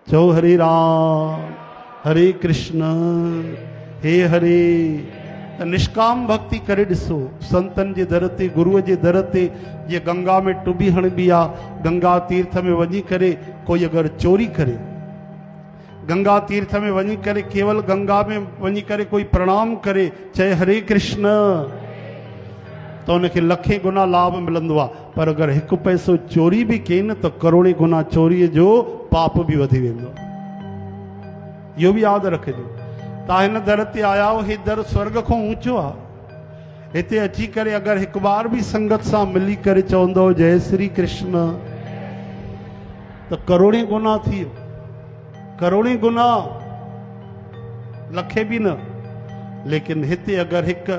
चओ हरे राम हरे कृष्ण हे हरे। त निष्काम भक्ति करे ॾिसो, संतन जे दर ते गुरुअ जे दर ते ये गंगा में टुबी हणबी आ, गंगा तीर्थ में वञी करे कोई अगर चोरी करे, गंगा तीर्थ में वञी करे केवल गंगा में वञी करे कोई प्रणाम करे, चए हरे कृष्ण, तो उनखे लखे गुना लाभ मिलंदो आहे। पर अगर हिकु पैसो चोरी भी कई न तो करोड़े गुना चोरी जो पाप भी वधी वेंदो। इहो भी याद रखिजो। तव्हां हिन दर ते आया हो, हे दर स्वर्ग खां ऊंचो आहे। हिते अची करे अगर हिकु बार भी संगत सां मिली करे चवंदो जय श्री कृष्ण तो करोड़े गुना थी वियो, करोड़े गुना, लखे भी न। लेकिन हिते अगर हिकु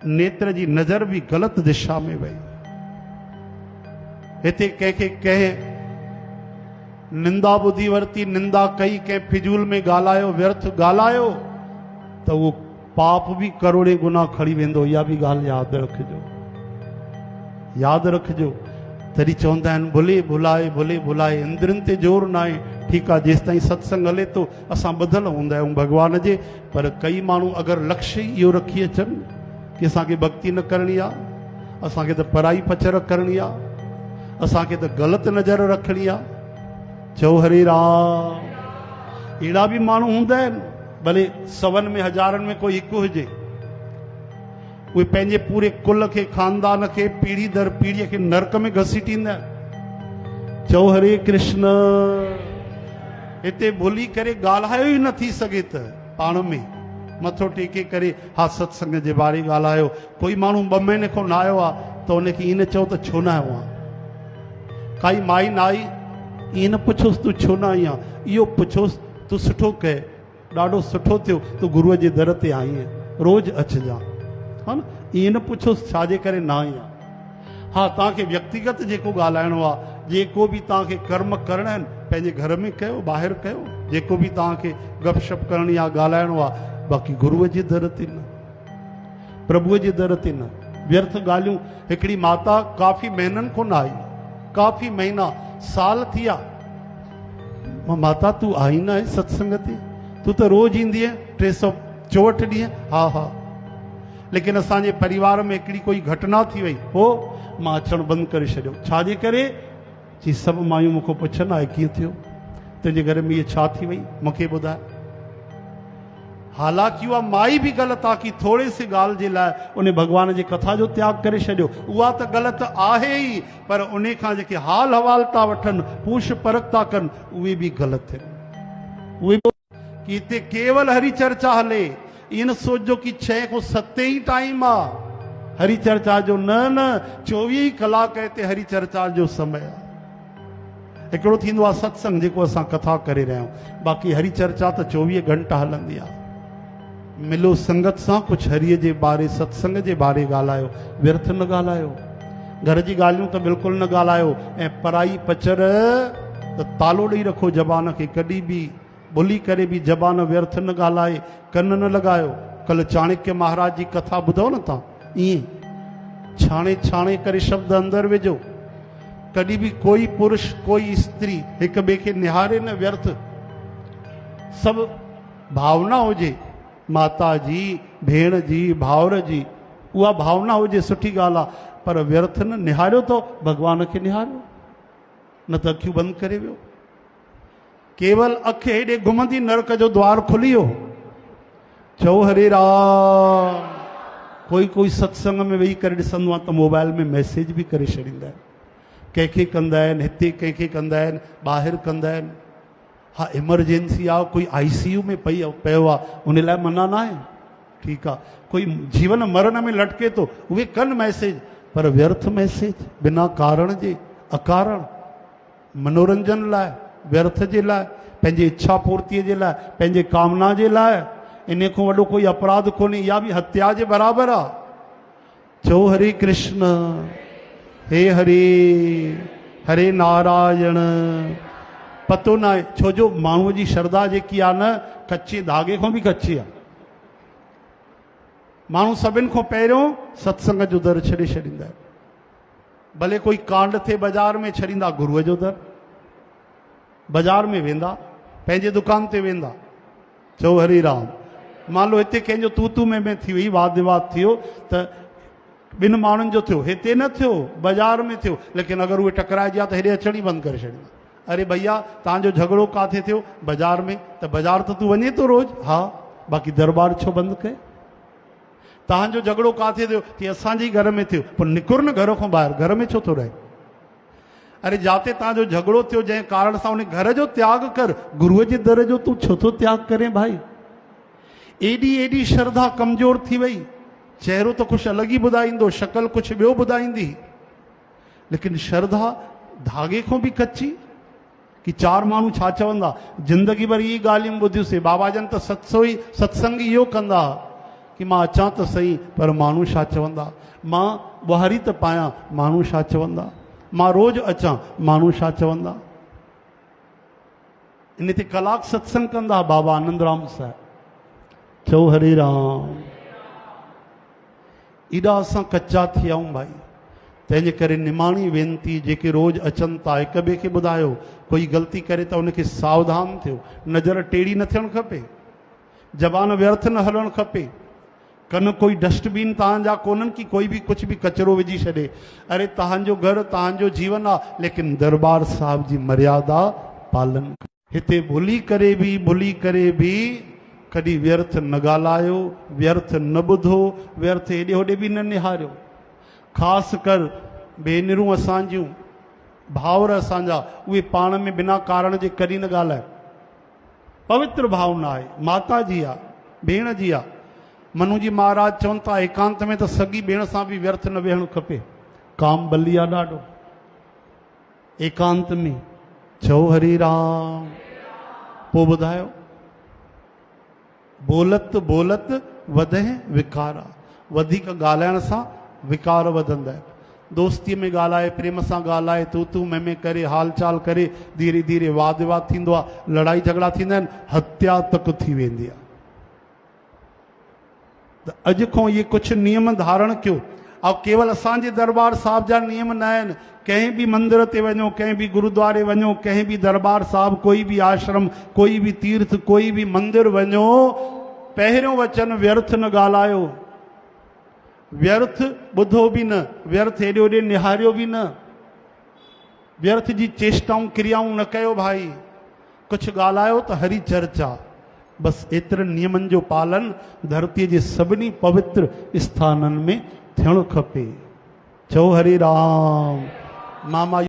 नेत्र जी नजर भी गलत दिशा में वही, हिते कंहिंखे कंहिं निंदा बुधी वरती, निंदा कई, कंहिं फिजूल में ॻाल्हायो, व्यर्थ ॻाल्हायो, तो वो पाप भी करोड़े गुना खड़ी वेंदो। इहा भी ॻाल्हि यादि रखिजो, यादि रखिजो। तॾहिं चवंदा आहिनि भुले भुलाए इंद्रनि ते जोर न आहे। ठीकु आहे, जेसि ताईं सत्संग हले थो असां ॿधल हूंदा आहियूं भॻवान जे। पर कई माण्हू अगरि लक्ष्य इहो रखी अचनि कि असांखे भक्ति न करणी आहे, असांखे त पराई पचर करणी आहे, असांखे त ग़लति नज़र रखणी आहे, चओ हरे राम। अहिड़ा भी माण्हू हूंदा आहिनि, भले सवनि में हज़ारनि में कोई हिकु हुजे, उहे पंहिंजे पूरे कुल खे, खानदान खे, पीढ़ी दर पीढ़ीअ खे नरक में घसीटींदा आहिनि। चओ हरे कृष्ण। हिते भुली करे ॻाल्हायो ई न थी सघे त पाण में मथो टेके करे हा सत्संग जे बारे ॻाल्हायो। कोई माण्हू 2 महीने खां न आयो आहे त उनखे ईअं न चओ त छो न आयो आहे। काई माई न आई, ईअं न पुछोसि तूं छो न आई आहे, इहो पुछोसि तूं सुठो कए, ॾाढो सुठो थियो तूं गुरूअ जे दर ते आई आहे, रोज़ु अचिजां, हा न। ईअं न पुछोसि छाजे करे न आई आहे। हा, तव्हांखे व्यक्तिगत जेको ॻाल्हाइणो आहे, जेको भी तव्हांखे कर्म करणा आहिनि पंहिंजे घर में कयो, ॿाहिरि कयो, जेको भी तव्हांखे गपशप करणी आहे, ॻाल्हाइणो आहे, बाक़ी गुरूअ जे दर ते न, प्रभुअ जे दर ते न। व्यर्थ ॻाल्हियूं। हिकिड़ी माता काफ़ी महीननि खां न आई, काफ़ी महीना, साल थी विया। मां माता तूं आई न आहे सत्संग ते, तूं त रोज़ ईंदी आहे 364 ॾींहं। हा हा, लेकिन असांजे परिवार में हिकिड़ी कोई घटना थी वई, हो मां अचणु बंदि करे छॾियो। छाजे करे? जी सभु मायूं मूंखां पुछनि आहे कीअं थियो, तुंहिंजे घर में इहे छा थी वई, मूंखे ॿुधाए। हालांकि उहा माई भी ग़लति आहे कि थोरे से ॻाल्हि जे लाइ उन भॻवान जी कथा जो त्याग करे छॾियो। उहा त ग़लति आहे ई, पर उन खां जेके हाल हवाल था वठनि, पूछ परख था कनि, उहे भी ग़लति आहिनि। उहे कि हिते केवल हरी चर्चा हले, ईअं न सोचो कि 6 खां 7 ई टाइम आहे हरी चर्चा जो। न 24 कलाक हिते हरी चर्चा जो समय आहे। हिकिड़ो थींदो आहे सत्संग जेको असां कथा करे रहिया आहियूं, बाक़ी हरी चर्चा त 24 घंटा हलंदी आहे। मिलो संगत सां, कुछ हरीअ जे बारे, सत्संग जे बारे ॻाल्हायो, व्यर्थ न ॻाल्हायो। घर जी ॻाल्हियूं त बिल्कुलु न ॻाल्हायो। ऐं पराई पचर त तालो ॾेई रखो ज़बान खे, कॾहिं बि भुली करे भी ज़बान व्यर्थ न ॻाल्हाए, कन न लॻायो। कल चाणक्य महाराज जी कथा ॿुधो न तव्हां, ईअं छाणे छाणे करे शब्द अंदरि विझो। कॾहिं भी कोई पुरुष कोई स्त्री हिक ॿिए खे निहारे न व्यर्थ। सभु भावना हुजे, माता जी, भेण जी, भाउर जी, उहा भावना हुजे, सुठी ॻाल्हि आहे। पर व्यर्थ न निहारियो तो भॻवान खे निहारियो, न त अखियूं बंदि करे वियो। केवल अख हेॾे घुमंदी, नरक जो द्वार खुली वियो। चओ हरे राम। कोई सत्संग में वेही करे ॾिसंदो आहे त मोबाइल में मैसेज भी करे छॾींदा आहिनि, कंहिंखे कंदा आहिनि हिते, कंहिंखे कंदा आहिनि ॿाहिरि कंदा आहिनि। हा, इमरजेंसी आहे, कोई ICU में पियो आहे, उन लाइ मना न आहे, ठीकु आहे। कोई जीवन मरण में लटके थो, उहे कनि मैसेज, पर व्यर्थ मैसेज, बिना कारण जे, अकारण, मनोरंजन लाइ, व्यर्थ जे लाइ, पंहिंजी इच्छा पूर्तीअ जे लाइ, पंहिंजे कामना जे लाइ, इन खां वॾो कोई अपराध कोन्हे। इहा भी हत्या जे बराबरि आहे। चओ हरे कृष्ण। हे हरे, हरे नारायण। पतो न आहे छो जो माण्हूअ जी श्रद्धा जेकी आहे न, कचे धागे खां भी कची आहे। माण्हू सभिनि खां पहिरियों सत्संग जो दर छॾे छॾींदा आहिनि। भले कोई कांड थिए बाज़ार में, छॾींदा गुरूअ जो दर। बाज़ार में वेंदा, पंहिंजे दुकान ते वेंदा, चओ हरी राम। मान लो हिते कंहिंजो तू में थी वई, वाद विवाद थियो त ॿिनि माण्हुनि जो थियो, हिते न थियो, बाज़ार में थियो, लेकिन अगरि उहे टकराइजिया त हेॾे अचण ई बंदि करे छॾींदा। अरे भैया तव्हांजो झगड़ो काथे थियो? बाज़ार में। त बाज़ार त तूं वञे थो रोज़? हा, बाक़ी दरबार छो बंदि कए? तव्हांजो झगड़ो काथे थियो? कि असांजे घर में थियो। पोइ निकुर न घर खां ॿाहिरि, घर में छो थो रहे? अरे जाते तव्हांजो झगड़ो थियो जंहिं कारण सां उन घर जो त्याग कर, गुरूअ जे दर जो तूं छो थो त्याग करें भाई? एडी श्रद्धा कमज़ोर थी वई, चेहरो तो कुछ अलग ही ॿुधाईंदो, शक्ल कुछ ॿियो ॿुधाईंदी, लेकिन श्रद्धा धागे को भी कच्ची। कि चार माण्हू छा चवंदा, जिंदगी भर इहे ॻाल्हियूं ॿुधियूंसीं, बाबा जन त सत्संग इहो कंदा कि मां अचां त सही, पर माण्हू छा चवंदा, मां ॿुहारी त पायां, माण्हू छा चवंदा, मां रोज़ अचां, माण्हू छा चवंदा। इन ते कलाक सत्संग कंदा बाबा आनंदराम साहिब। चओ हरे राम। एॾा असां कच्चा थी विया आहियूं भाई। तंहिंजे करे निमाणी वेनती, जेके रोज़ अचनि था, हिक ॿिए खे ॿुधायो, कोई ग़लती करे त उनखे सावधान थियो, नज़र टेढ़ी न थियणु खपे, ज़बान व्यर्थ न हलणु खपे, कन कोई डस्टबिन तव्हांजा कोन्हनि कि कोई भी कुछ भी कचरो विझी छॾे। अरे तव्हांजो घर तव्हांजो जीवन आहे, लेकिन दरबार साहिब जी मर्यादा पालन। हिते भुली करे भी कॾहिं व्यर्थ न ॻाल्हायो, व्यर्थ न ॿुधो, व्यर्थ हेॾे होॾे बि न निहारियो। ख़ासि कर भेनरूं असांजियूं, भाउर असांजा, उहे पाण में बिना कारण जे कॾहिं न ॻाल्हाए। पवित्र भावना आहे, माता जी आहे, भेण जी आहे। मनु जी महाराज चवनि था एकांत में त सॻी भेण सां बि व्यर्थ न वेहणु खपे, काम बली आहे ॾाढो। एकांत में चओ हरी राम। पोइ ॿुधायो, बोलत बोलत वधे विकारा, वधीक ॻाल्हाइण सां विकार वधंदा आहिनि। दोस्तीअ में ॻाल्हाए, प्रेम सां ॻाल्हाए, तू में करे, हाल चाल करे, धीरे धीरे वाद विवाद थींदो आहे, लड़ाई झगड़ा थींदा आहिनि, हत्या तक थी वेंदी आहे। त अॼु खां इहे कुझु नियम धारण कयो। ऐं केवल असांजे दरबार साहिब जा नियम न आहिनि, कंहिं बि मंदिर ते वञो, कंहिं बि गुरुद्वारे वञो, कंहिं बि दरबार साहिब, कोई भी आश्रम, कोई भी तीर्थ, कोई भी मंदिर वञो, पहिरियों वचन व्यर्थ न ॻाल्हायो, व्यर्थ ॿुधो भी न, व्यर्थ हेॾे होॾे निहारियो भी न, व्यर्थ जी चेष्टाऊं क्रियाऊं न कयो भाई। कुझु ॻाल्हायो त हरी चर्चा, बस एतिरनि नियमनि जो पालन धरतीअ जे सभिनी पवित्र स्थाननि में थियणु खपे। चओ हरे राम। मामा